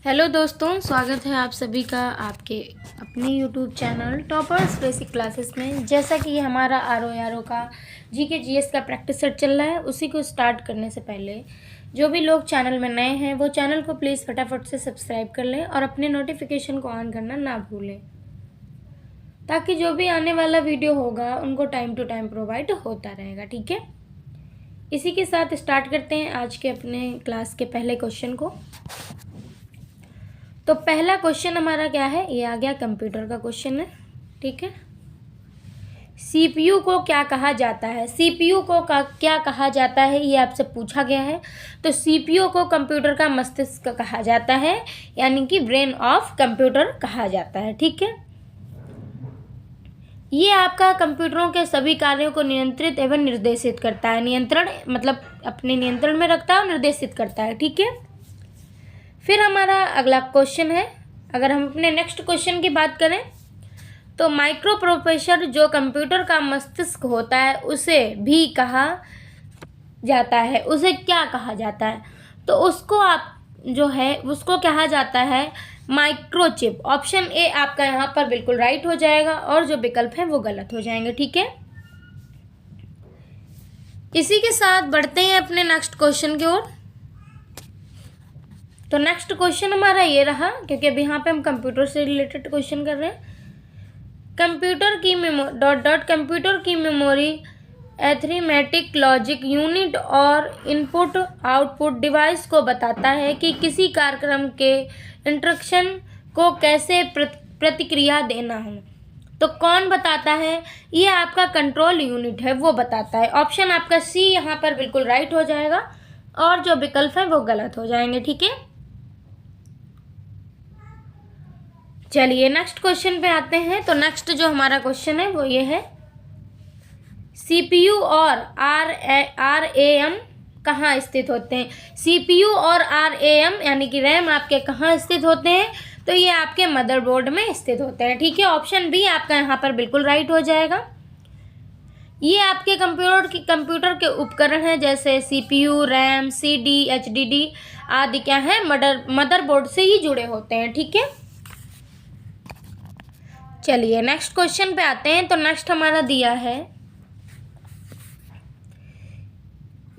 Hello दोस्तों, स्वागत है आप सभी का आपके अपने YouTube channel toppers basic classes में। जैसा कि हमारा आर ओ का जीके जीएस का प्रैक्टिस सेट चल रहा है, उसी को स्टार्ट करने से पहले जो भी लोग चैनल में नए हैं वो चैनल को प्लीज़ फटाफट से सब्सक्राइब कर लें और अपने नोटिफिकेशन को ऑन करना ना भूलें, ताकि जो भी आने वाला वीडियो होगा उनको टाइम टू टाइम प्रोवाइड होता रहेगा। ठीक है, इसी के साथ स्टार्ट करते हैं आज के अपने क्लास के पहले क्वेश्चन को। तो पहला क्वेश्चन हमारा क्या है, ये आ गया कंप्यूटर का क्वेश्चन है। ठीक है, सीपीयू को क्या कहा जाता है, सीपीयू को क्या कहा जाता है, ये आपसे पूछा गया है। तो सीपीयू को कंप्यूटर का मस्तिष्क कहा जाता है, यानी कि ब्रेन ऑफ कंप्यूटर कहा जाता है। ठीक है, ये आपका कंप्यूटरों के सभी कार्यों को नियंत्रित एवं निर्देशित करता है। नियंत्रण मतलब अपने नियंत्रण में रखता है और निर्देशित करता है। ठीक है, फिर हमारा अगला क्वेश्चन है, अगर हम अपने नेक्स्ट क्वेश्चन की बात करें तो माइक्रो प्रोसेसर जो कंप्यूटर का मस्तिष्क होता है उसे भी कहा जाता है, उसे क्या कहा जाता है? तो उसको आप जो है उसको कहा जाता है माइक्रोचिप। ऑप्शन ए आपका यहाँ पर बिल्कुल राइट हो जाएगा और जो विकल्प है वो गलत हो जाएंगे। ठीक है, इसी के साथ बढ़ते हैं अपने नेक्स्ट क्वेश्चन की ओर। तो नेक्स्ट क्वेश्चन हमारा ये रहा, क्योंकि अभी यहाँ पे हम कंप्यूटर से रिलेटेड क्वेश्चन कर रहे हैं। कंप्यूटर की मेमोरी अरिथमेटिक लॉजिक यूनिट और इनपुट आउटपुट डिवाइस को बताता है कि किसी कार्यक्रम के इंस्ट्रक्शन को कैसे प्रतिक्रिया देना है। तो कौन बताता है? ये आपका कंट्रोल यूनिट है, वो बताता है। ऑप्शन आपका सी यहाँ पर बिल्कुल राइट हो जाएगा और जो विकल्प है वो गलत हो जाएंगे। ठीक है, चलिए नेक्स्ट क्वेश्चन पे आते हैं। तो नेक्स्ट जो हमारा क्वेश्चन है वो ये है, सीपीयू और आरएएम कहाँ स्थित होते हैं? सीपीयू और आरएएम यानी कि रैम आपके कहाँ स्थित होते हैं? तो ये आपके मदरबोर्ड में स्थित होते हैं। ठीक है, ऑप्शन बी आपका यहाँ पर बिल्कुल राइट हो जाएगा। ये आपके कंप्यूटर के उपकरण हैं, जैसे सीपीयू, रैम, सीडी, एचडीडी आदि क्या है, मदरबोर्ड से ही जुड़े होते हैं। ठीक है, चलिए नेक्स्ट क्वेश्चन पे आते हैं। तो नेक्स्ट हमारा दिया है,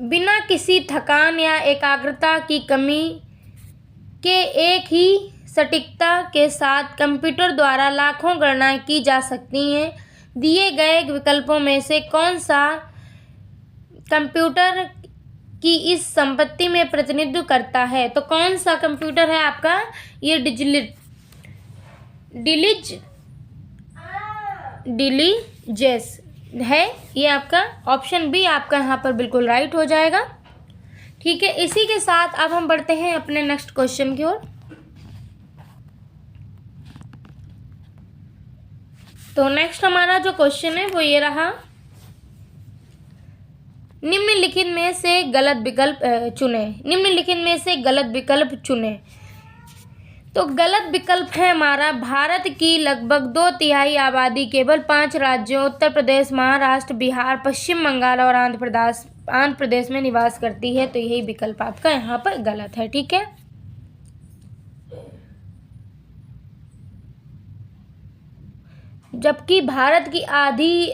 बिना किसी थकान या एकाग्रता की कमी के एक ही सटीकता के साथ कंप्यूटर द्वारा लाखों गणनाएं की जा सकती हैं। दिए गए विकल्पों में से कौन सा कंप्यूटर की इस संपत्ति में प्रतिनिधित्व करता है? तो कौन सा कंप्यूटर है आपका? ये डिलीजेस है, ये आपका ऑप्शन बी आपका यहाँ पर बिल्कुल राइट हो जाएगा। ठीक है, इसी के साथ अब हम बढ़ते हैं अपने नेक्स्ट क्वेश्चन की ओर। तो नेक्स्ट हमारा जो क्वेश्चन है वो ये रहा, निम्नलिखित में से गलत विकल्प चुनें। तो गलत विकल्प है हमारा, भारत की लगभग 2/3 आबादी केवल 5 राज्यों उत्तर प्रदेश, महाराष्ट्र, बिहार, पश्चिम बंगाल और आंध्र प्रदेश में निवास करती है। तो यही विकल्प आपका यहाँ पर गलत है। ठीक है, जबकि भारत की आधी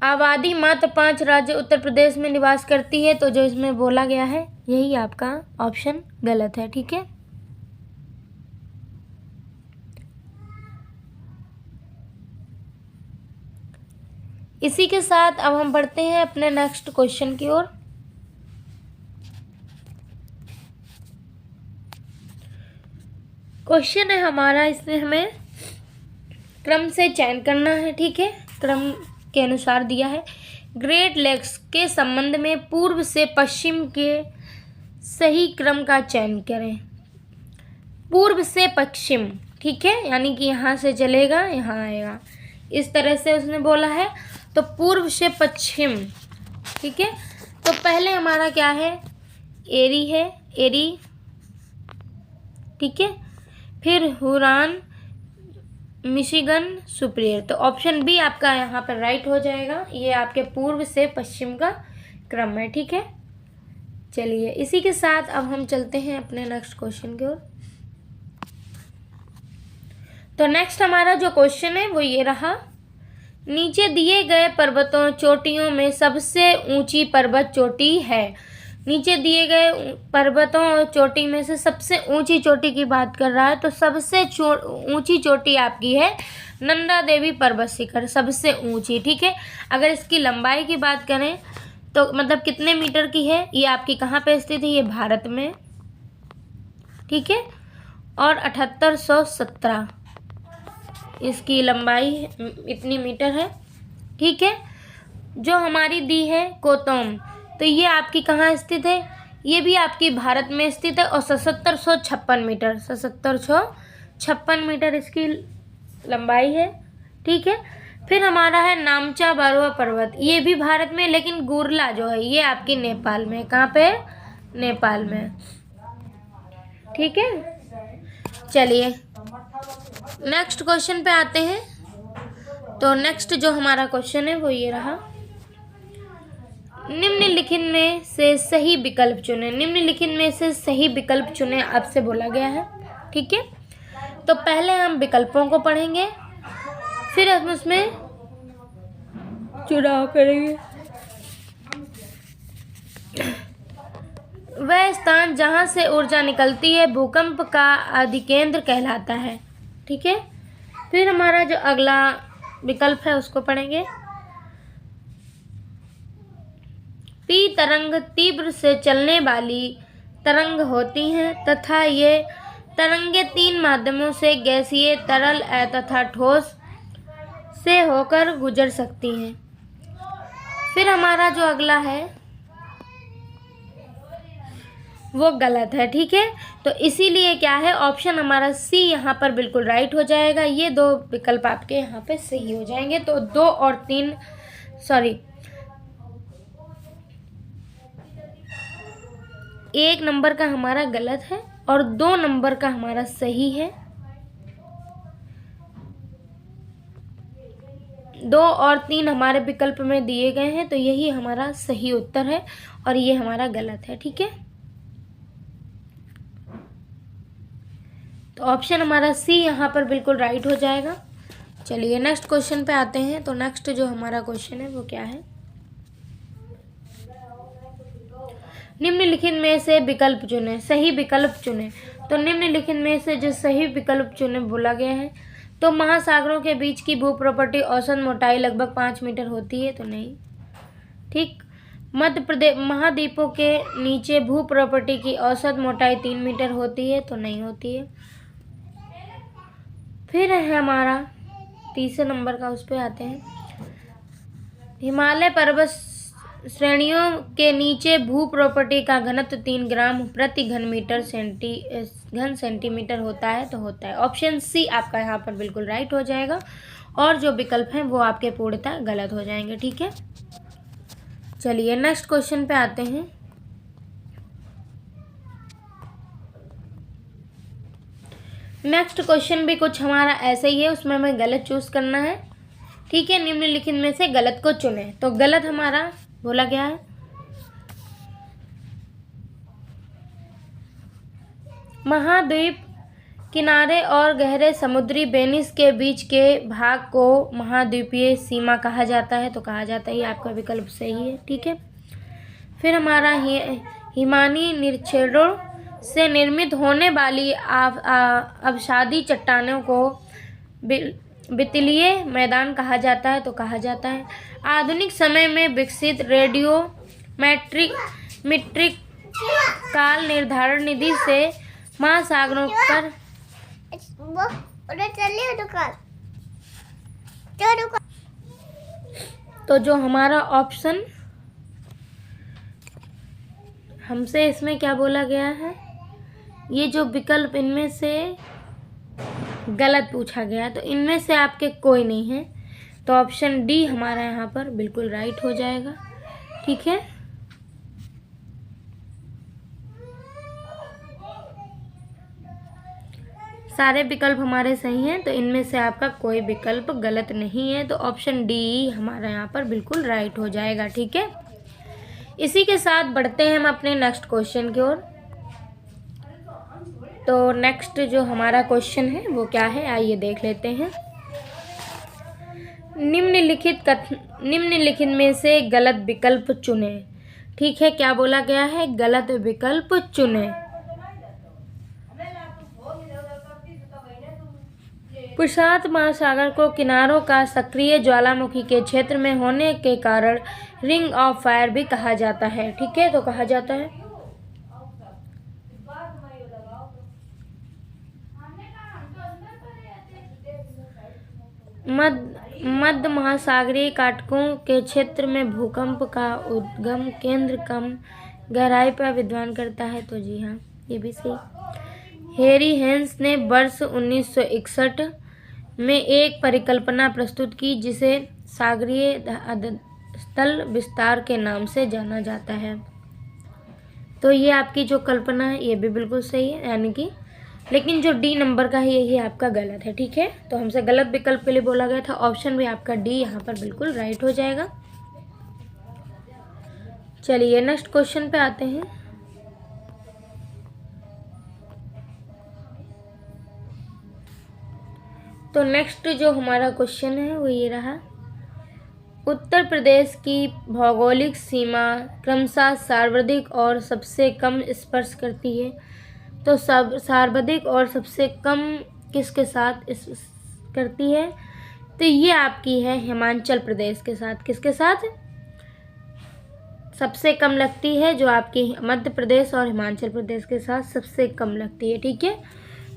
आबादी मात्र 5 राज्य उत्तर प्रदेश में निवास करती है। तो जो इसमें बोला गया है यही आपका ऑप्शन गलत है। ठीक है, इसी के साथ अब हम बढ़ते हैं अपने नेक्स्ट क्वेश्चन की ओर। क्वेश्चन है हमारा, इसमें हमें क्रम से चयन करना है। ठीक है, क्रम के अनुसार दिया है, ग्रेट लेक्स के संबंध में पूर्व से पश्चिम के सही क्रम का चयन करें। पूर्व से पश्चिम, ठीक है, यानी कि यहाँ से चलेगा यहाँ आएगा, इस तरह से उसने बोला है। तो पूर्व से पश्चिम, ठीक है। तो पहले हमारा क्या है, एरी है, एरी, ठीक है। फिर हुरान, मिशिगन, सुपीरियर। तो ऑप्शन बी आपका यहाँ पर राइट हो जाएगा। ये आपके पूर्व से पश्चिम का क्रम है, ठीक है। चलिए इसी के साथ अब हम चलते हैं अपने नेक्स्ट क्वेश्चन की ओर। तो नेक्स्ट हमारा जो क्वेश्चन है वो ये रहा, नीचे दिए गए पर्वतों चोटियों में सबसे ऊंची पर्वत चोटी है। नीचे दिए गए पर्वतों और चोटी में से सबसे ऊंची चोटी की बात कर रहा है, तो सबसे ऊंची चोटी आपकी है नंदा देवी पर्वत शिखर, सबसे ऊंची। ठीक है, अगर इसकी लंबाई की बात करें तो मतलब कितने मीटर की है, ये आपकी कहाँ पे स्थित है, ये भारत में। ठीक है, और 7817 इसकी लंबाई इतनी मीटर है। ठीक है, जो हमारी दी है कोतोम, तो ये आपकी कहाँ स्थित है, ये भी आपकी भारत में स्थित है और 7756 मीटर, 7756 मीटर इसकी लंबाई है। ठीक है, फिर हमारा है नामचा बारुआ पर्वत, ये भी भारत में, लेकिन गुरला जो है ये आपकी नेपाल में। कहाँ पे है, नेपाल में। ठीक है, चलिए नेक्स्ट क्वेश्चन पे आते हैं। तो नेक्स्ट जो हमारा क्वेश्चन है वो ये रहा, निम्नलिखित में से सही विकल्प चुने। निम्नलिखित में से सही विकल्प चुने आपसे बोला गया है। ठीक है, तो पहले हम विकल्पों को पढ़ेंगे, फिर हम उसमें चुनाव करेंगे। वह स्थान जहां से ऊर्जा निकलती है भूकंप का अधिकेंद्र कहलाता है। ठीक है, फिर हमारा जो अगला विकल्प है उसको पढ़ेंगे। पी तरंग तीव्र से चलने वाली तरंग होती हैं तथा ये तरंगे 3 माध्यमों से गैसीय, तरल तथा ठोस से होकर गुजर सकती हैं। फिर हमारा जो अगला है वो गलत है। ठीक है, तो इसीलिए क्या है, ऑप्शन हमारा सी यहाँ पर बिल्कुल राइट हो जाएगा। ये 2 विकल्प आपके यहाँ पे सही हो जाएंगे। तो 2 और 3 1 नंबर का हमारा गलत है और 2 नंबर का हमारा सही है। 2 और 3 हमारे विकल्प में दिए गए हैं, तो यही हमारा सही उत्तर है और ये हमारा गलत है। ठीक है, तो ऑप्शन हमारा सी यहाँ पर बिल्कुल राइट हो जाएगा। चलिए नेक्स्ट क्वेश्चन पे आते हैं। तो नेक्स्ट जो हमारा क्वेश्चन है वो क्या है, निम्नलिखित में से विकल्प चुने, सही विकल्प चुने। तो निम्नलिखित में से जो सही विकल्प चुने बोला गया है, तो महासागरों के बीच की भू प्रॉपर्टी औसत मोटाई लगभग 5 मीटर होती है, तो नहीं। ठीक, मध्य प्रदेश महाद्वीपों के नीचे भू प्रॉपर्टी की औसत मोटाई 3 मीटर होती है, तो नहीं होती है। फिर है हमारा तीसरे नंबर का, उस पर आते हैं। हिमालय पर्वत श्रेणियों के नीचे भू प्रॉपर्टी का घनत्व 3 ग्राम प्रति घन सेंटीमीटर होता है, तो होता है। ऑप्शन सी आपका यहाँ पर बिल्कुल राइट हो जाएगा और जो विकल्प हैं वो आपके पूर्णतः गलत हो जाएंगे। ठीक है, चलिए नेक्स्ट क्वेश्चन पे आते हैं। नेक्स्ट क्वेश्चन भी कुछ हमारा ऐसा ही है, उसमें हमें गलत चूज करना है। ठीक है, निम्नलिखित में से गलत को चुने। तो गलत हमारा बोला गया है, महाद्वीप किनारे और गहरे समुद्री बेनिस के बीच के भाग को महाद्वीपीय सीमा कहा जाता है, तो कहा जाता है। ये आपका विकल्प सही है। ठीक है, फिर हमारा हिमानी निरक्षेरों से निर्मित होने वाली अवसादी चट्टानों को वितलीय मैदान कहा जाता है, तो कहा जाता है। आधुनिक समय में विकसित रेडियो मीट्रिक काल निर्धारण निधि से महासागरों पर तो जो हमारा ऑप्शन हमसे इसमें क्या बोला गया है, ये जो विकल्प इनमें से गलत पूछा गया, तो इनमें से आपके कोई नहीं है, तो ऑप्शन डी हमारा यहाँ पर बिल्कुल राइट हो जाएगा। ठीक है, सारे विकल्प हमारे सही हैं, तो इनमें से आपका कोई विकल्प गलत नहीं है, तो ऑप्शन डी हमारा यहाँ पर बिल्कुल राइट हो जाएगा। ठीक है, इसी के साथ बढ़ते हैं हम अपने नेक्स्ट क्वेश्चन की ओर। तो नेक्स्ट जो हमारा क्वेश्चन है वो क्या है, आइए देख लेते हैं। निम्नलिखित में से गलत विकल्प चुने। ठीक है, क्या बोला गया है, गलत विकल्प चुने। प्रशांत महासागर को किनारों का सक्रिय ज्वालामुखी के क्षेत्र में होने के कारण रिंग ऑफ फायर भी कहा जाता है। ठीक है, तो कहा जाता है मध्य महासागरीय काटकों के क्षेत्र में भूकंप का उद्गम केंद्र कम गहराई पर विद्यमान करता है। तो जी हाँ, ये भी सही। हैरी हेंस ने वर्ष 1961 में एक परिकल्पना प्रस्तुत की जिसे सागरीय स्थल विस्तार के नाम से जाना जाता है। तो ये आपकी जो कल्पना है ये भी बिल्कुल सही है, यानी कि लेकिन जो डी नंबर का है यही आपका गलत है। ठीक है, तो हमसे गलत विकल्प के लिए बोला गया था, ऑप्शन भी आपका डी यहाँ पर बिल्कुल राइट हो जाएगा। चलिए नेक्स्ट क्वेश्चन पे आते हैं। तो नेक्स्ट जो हमारा क्वेश्चन है वो ये रहा। उत्तर प्रदेश की भौगोलिक सीमा क्रमशः सर्वाधिक और सबसे कम स्पर्श करती है। तो सर्वाधिक और सबसे कम किसके साथ करती है, तो ये आपकी है हिमाचल प्रदेश के साथ। किसके साथ सबसे कम लगती है, जो आपकी मध्य प्रदेश और हिमाचल प्रदेश के साथ सबसे कम लगती है। ठीक है,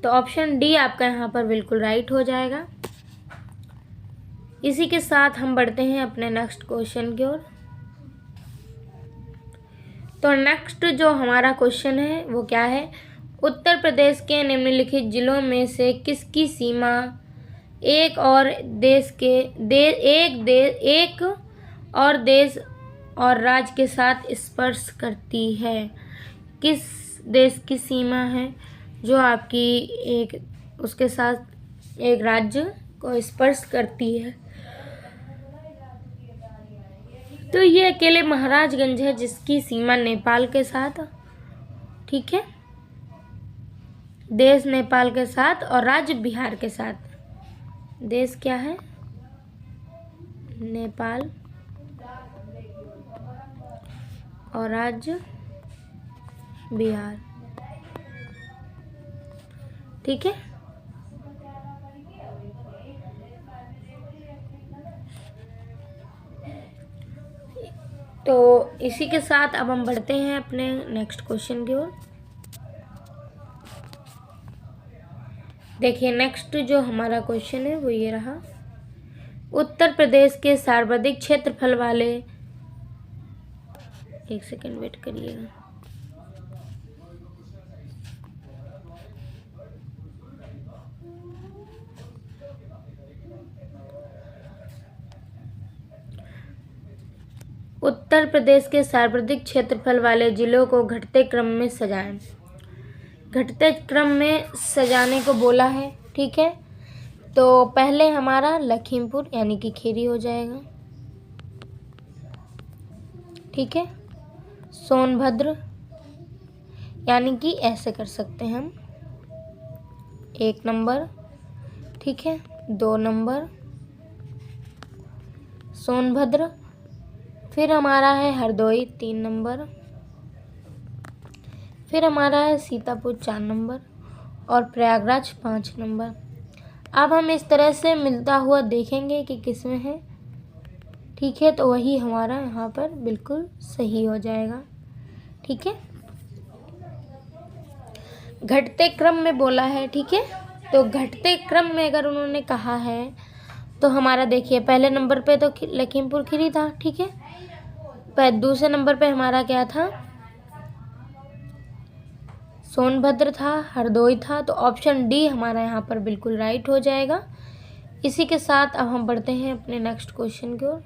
तो ऑप्शन डी आपका यहाँ पर बिल्कुल राइट हो जाएगा। इसी के साथ हम बढ़ते हैं अपने नेक्स्ट क्वेश्चन की ओर। तो नेक्स्ट जो हमारा क्वेश्चन है वो क्या है, उत्तर प्रदेश के निम्नलिखित जिलों में से किसकी सीमा एक और देश और राज्य के साथ स्पर्श करती है। किस देश की सीमा है जो आपकी एक उसके साथ एक राज्य को स्पर्श करती है, तो ये अकेले महाराजगंज है जिसकी सीमा नेपाल के साथ। ठीक है, देश नेपाल के साथ और राज्य बिहार के साथ। देश क्या है, नेपाल, और राज्य बिहार। ठीक है, तो इसी के साथ अब हम बढ़ते हैं अपने नेक्स्ट क्वेश्चन की ओर। देखिए नेक्स्ट जो हमारा क्वेश्चन है वो ये रहा। उत्तर प्रदेश के सर्वाधिक क्षेत्रफल वाले, एक सेकंड वेट करिएगा। उत्तर प्रदेश के सर्वाधिक क्षेत्रफल वाले जिलों को घटते क्रम में सजाएं। घटते क्रम में सजाने को बोला है। ठीक है, तो पहले हमारा लखीमपुर यानी कि खीरी हो जाएगा। ठीक है, सोनभद्र यानी कि ऐसे कर सकते हैं हम, 1 नंबर। ठीक है, 2 नंबर सोनभद्र। फिर हमारा है हरदोई 3 नंबर। फिर हमारा है सीतापुर 4 नंबर और प्रयागराज 5 नंबर। अब हम इस तरह से मिलता हुआ देखेंगे कि किस में है। ठीक है, तो वही हमारा यहाँ पर बिल्कुल सही हो जाएगा। ठीक है, घटते क्रम में बोला है। ठीक है, तो घटते क्रम में अगर उन्होंने कहा है तो हमारा देखिए पहले नंबर पे तो लखीमपुर खीरी था। ठीक है, दूसरे नंबर पे हमारा क्या था, सोनभद्र था, हरदोई था। तो ऑप्शन डी हमारा यहाँ पर बिल्कुल राइट हो जाएगा। इसी के साथ अब हम बढ़ते हैं अपने नेक्स्ट क्वेश्चन की ओर।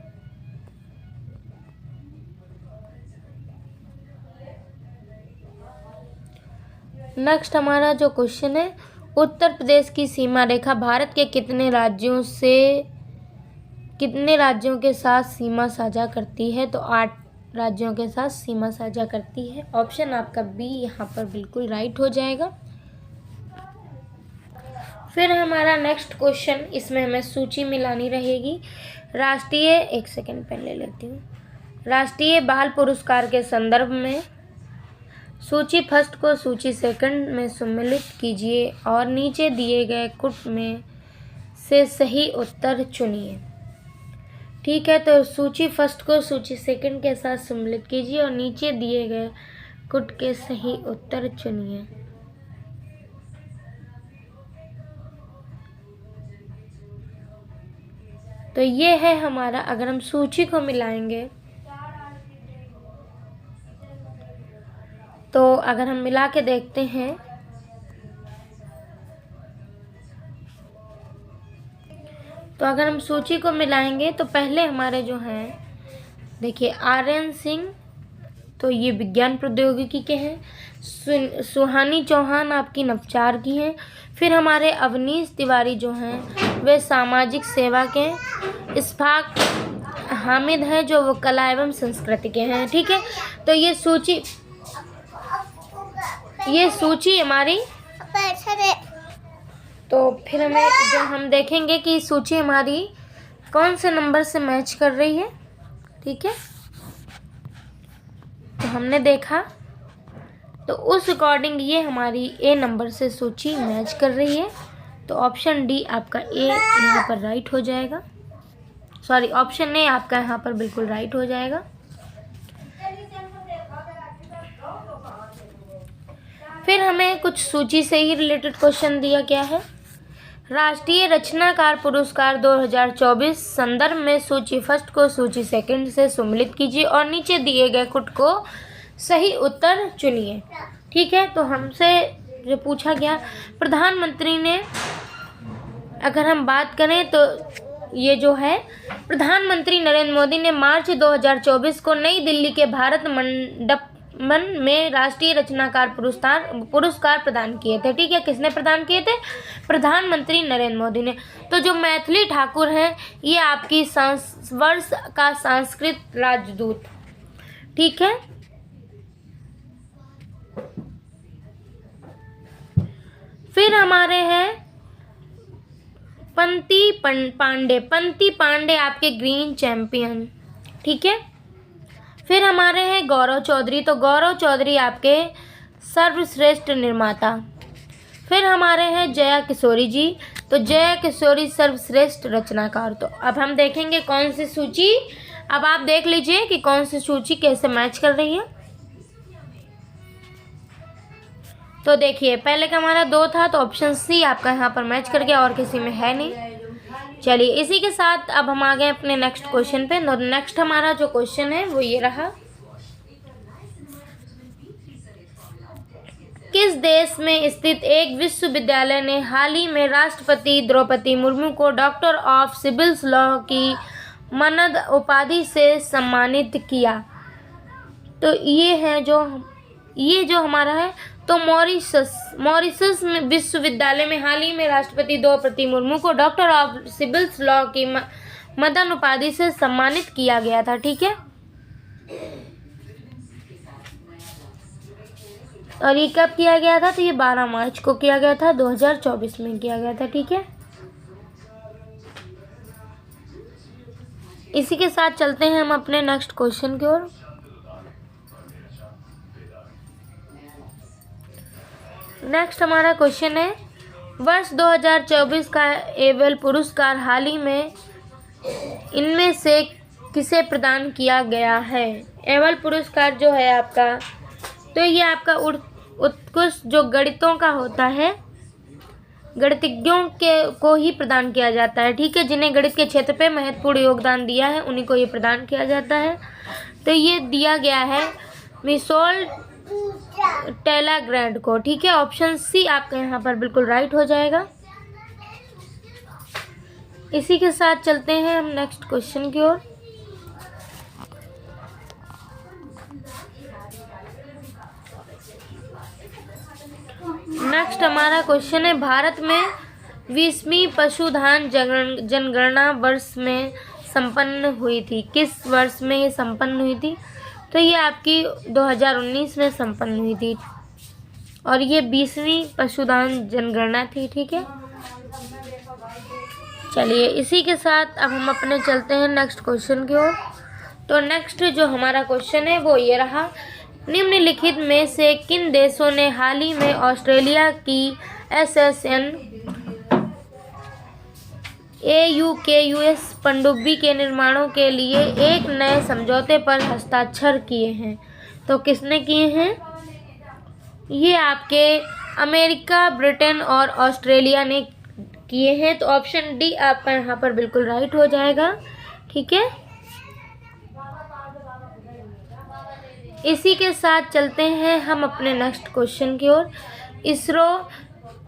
नेक्स्ट हमारा जो क्वेश्चन है, उत्तर प्रदेश की सीमा रेखा भारत के कितने राज्यों के साथ सीमा साझा करती है। तो 8 राज्यों के साथ सीमा साझा करती है। ऑप्शन आपका बी यहाँ पर बिल्कुल राइट हो जाएगा। फिर हमारा नेक्स्ट क्वेश्चन, इसमें हमें सूची मिलानी रहेगी। राष्ट्रीय, एक सेकेंड पेन ले लेती हूँ। राष्ट्रीय बाल पुरस्कार के संदर्भ में सूची फर्स्ट को सूची सेकंड में सम्मिलित कीजिए और नीचे दिए गए कुट में से सही उत्तर चुनिए। ठीक है, तो सूची फर्स्ट को सूची सेकंड के साथ सम्मिलित कीजिए और नीचे दिए गए कुट के सही उत्तर चुनिए। तो ये है हमारा, अगर हम सूची को मिलाएंगे तो अगर हम मिला के देखते हैं तो अगर हम सूची को मिलाएंगे तो पहले हमारे जो हैं, देखिए आर्यन सिंह, तो ये विज्ञान प्रौद्योगिकी के हैं। सुहानी चौहान आपकी नवचार की हैं। फिर हमारे अवनीश तिवारी जो हैं वे सामाजिक सेवा के। इस्फाक हामिद हैं जो वो कला एवं संस्कृति के हैं। ठीक है, तो ये सूची हमारी, तो फिर हमें जो हम देखेंगे कि सूची हमारी कौन से नंबर से मैच कर रही है। ठीक है, तो हमने देखा तो उस अकॉर्डिंग ये हमारी ए नंबर से सूची मैच कर रही है। तो ऑप्शन डी आपका ए यहाँ पर राइट हो जाएगा। सॉरी, ऑप्शन ए आपका यहाँ पर बिल्कुल राइट हो जाएगा। फिर हमें कुछ सूची से ही रिलेटेड क्वेश्चन दिया गया है। राष्ट्रीय रचनाकार पुरस्कार 2024 संदर्भ में सूची फर्स्ट को सूची सेकंड से सम्मिलित कीजिए और नीचे दिए गए कुट को सही उत्तर चुनिए। ठीक है, तो हमसे जो पूछा गया, प्रधानमंत्री ने, अगर हम बात करें तो ये जो है प्रधानमंत्री नरेंद्र मोदी ने मार्च 2024 को नई दिल्ली के भारत मंडपम में राष्ट्रीय रचनाकार पुरस्कार प्रदान किए थे। ठीक है, किसने प्रदान किए थे? प्रधानमंत्री नरेंद्र मोदी ने। तो जो मैथिली ठाकुर हैं ये आपकी वर्ष का सांस्कृतिक राजदूत। ठीक है, फिर हमारे हैं पंती पांडे आपके ग्रीन चैंपियन। ठीक है, फिर हमारे हैं गौरव चौधरी, तो गौरव चौधरी आपके सर्वश्रेष्ठ निर्माता। फिर हमारे हैं जया किशोरी जी, तो जया किशोरी सर्वश्रेष्ठ रचनाकार। तो अब हम देखेंगे कौन सी सूची, अब आप देख लीजिए कि कौन सी सूची कैसे मैच कर रही है। तो देखिए, पहले का हमारा 2 था, तो ऑप्शन सी आपका यहाँ पर मैच कर गया और किसी में है नहीं। चलिए, इसी के साथ अब हम आ गए अपने नेक्स्ट क्वेश्चन पे। नेक्स्ट हमारा जो क्वेश्चन है वो ये रहा, किस देश में स्थित एक विश्वविद्यालय ने हाल ही में राष्ट्रपति द्रौपदी मुर्मू को डॉक्टर ऑफ सिविल लॉ की मानद उपाधि से सम्मानित किया? तो ये जो हमारा है, तो मॉरिशस में विश्वविद्यालय में हाल ही में राष्ट्रपति द्रौपदी मुर्मू को डॉक्टर ऑफ सिविल लॉ की मदन उपाधि से सम्मानित किया गया था। ठीक है, और ये कब किया गया था? तो ये 12 मार्च को किया गया था, 2024 में किया गया था। ठीक है, इसी के साथ चलते हैं हम अपने नेक्स्ट क्वेश्चन की ओर। नेक्स्ट हमारा क्वेश्चन है, वर्ष 2024 का एबल पुरस्कार हाल ही में इनमें से किसे प्रदान किया गया है? एबल पुरस्कार जो है आपका, तो ये आपका उत्कृष्ट जो गणितों का होता है, गणितज्ञों को ही प्रदान किया जाता है। ठीक है, जिन्हें गणित के क्षेत्र पे महत्वपूर्ण योगदान दिया है उन्हीं को ये प्रदान किया जाता है। तो ये दिया गया है मिशेल टेलाग्रैंड को। ठीक है, ऑप्शन सी आपका यहाँ पर बिल्कुल राइट हो जाएगा। इसी के साथ चलते हैं हम नेक्स्ट क्वेश्चन की ओर। नेक्स्ट हमारा क्वेश्चन है, भारत में 20वीं पशुधन जनगणना वर्ष में संपन्न हुई थी? किस वर्ष में ये संपन्न हुई थी? तो ये आपकी 2019 में संपन्न हुई थी और ये 20वीं पशुधन जनगणना थी। ठीक है, चलिए इसी के साथ अब हम अपने चलते हैं नेक्स्ट क्वेश्चन की ओर। तो नेक्स्ट जो हमारा क्वेश्चन है वो ये रहा, निम्नलिखित में से किन देशों ने हाल ही में ऑस्ट्रेलिया की SSN AUKUS पनडुब्बी के निर्माणों के लिए एक नए समझौते पर हस्ताक्षर किए हैं? तो किसने किए हैं? ये आपके अमेरिका, ब्रिटेन और ऑस्ट्रेलिया ने किए हैं। तो ऑप्शन डी आपका यहाँ पर बिल्कुल राइट हो जाएगा। ठीक है, इसी के साथ चलते हैं हम अपने नेक्स्ट क्वेश्चन की ओर। इसरो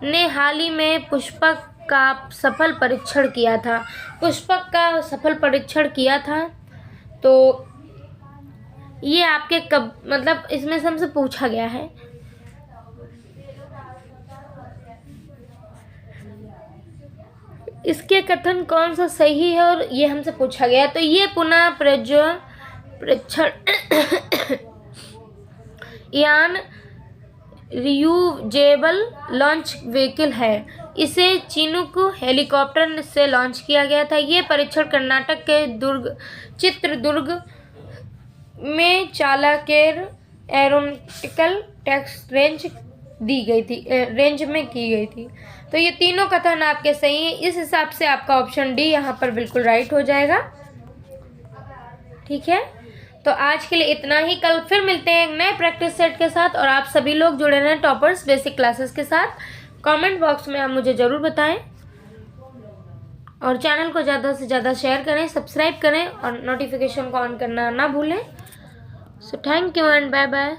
ने हाल ही में पुष्पक का सफल परीक्षण किया था। पुष्पक का सफल परीक्षण किया था, तो ये आपके कब, मतलब इसमें से हमसे पूछा गया है, इसके कथन कौन सा सही है और ये हमसे पूछा गया। तो ये पुनः परीक्षण यान रियूजेबल लॉन्च व्हीकल है। इसे चिनूक हेलीकॉप्टर से लॉन्च किया गया था। ये परीक्षण कर्नाटक के चित्रदुर्ग में चालाकेर एरोनॉटिकल टेस्ट रेंज में की गई थी। तो ये तीनों कथन आपके सही हैं। इस हिसाब से आपका ऑप्शन डी यहाँ पर बिल्कुल राइट हो जाएगा। ठीक है, तो आज के लिए इतना ही। कल फिर मिलते हैं एक नए प्रैक्टिस सेट के साथ और आप सभी लोग जुड़े रहें टॉपर्स बेसिक क्लासेस के साथ। कमेंट बॉक्स में आप मुझे ज़रूर बताएं और चैनल को ज़्यादा से ज़्यादा शेयर करें, सब्सक्राइब करें और नोटिफिकेशन को ऑन करना ना भूलें। So thank you and bye bye.